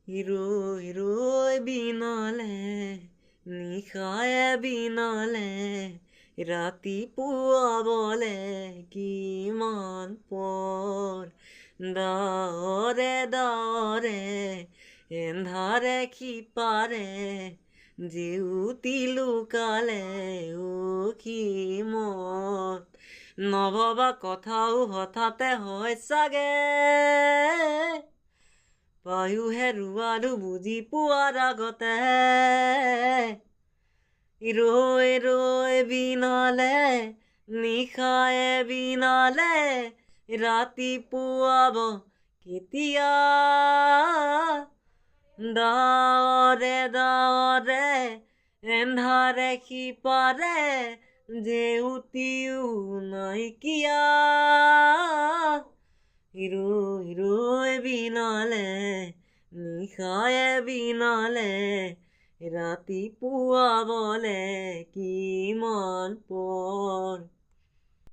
ৰৈ ৰৈ বিনালে নিশায়ে বিনালে ৰাতিপুৱাবলে কিমান পৰ ডাৱৰে ডাৱৰে এন্ধাৰে সিপাৰে জেউতি লুকালে অসীমত নভবা কথাও হঠাতে হয় চাগে পায়ো হেৰুৱালো বুজি পোৱাৰ আগতে ৰৈ ৰৈ বিনালে নিশায়ে বিনালে ৰাতিপুৱাব কেতিয়া ডাৱৰে ডাৱৰে এন্ধাৰে সিপাৰে জেউতিও নাইকিয়া ৰৈ ৰৈ বিনালে নিশায়ে বিনালে ৰাতিপুৱাবলে কিমান পৰ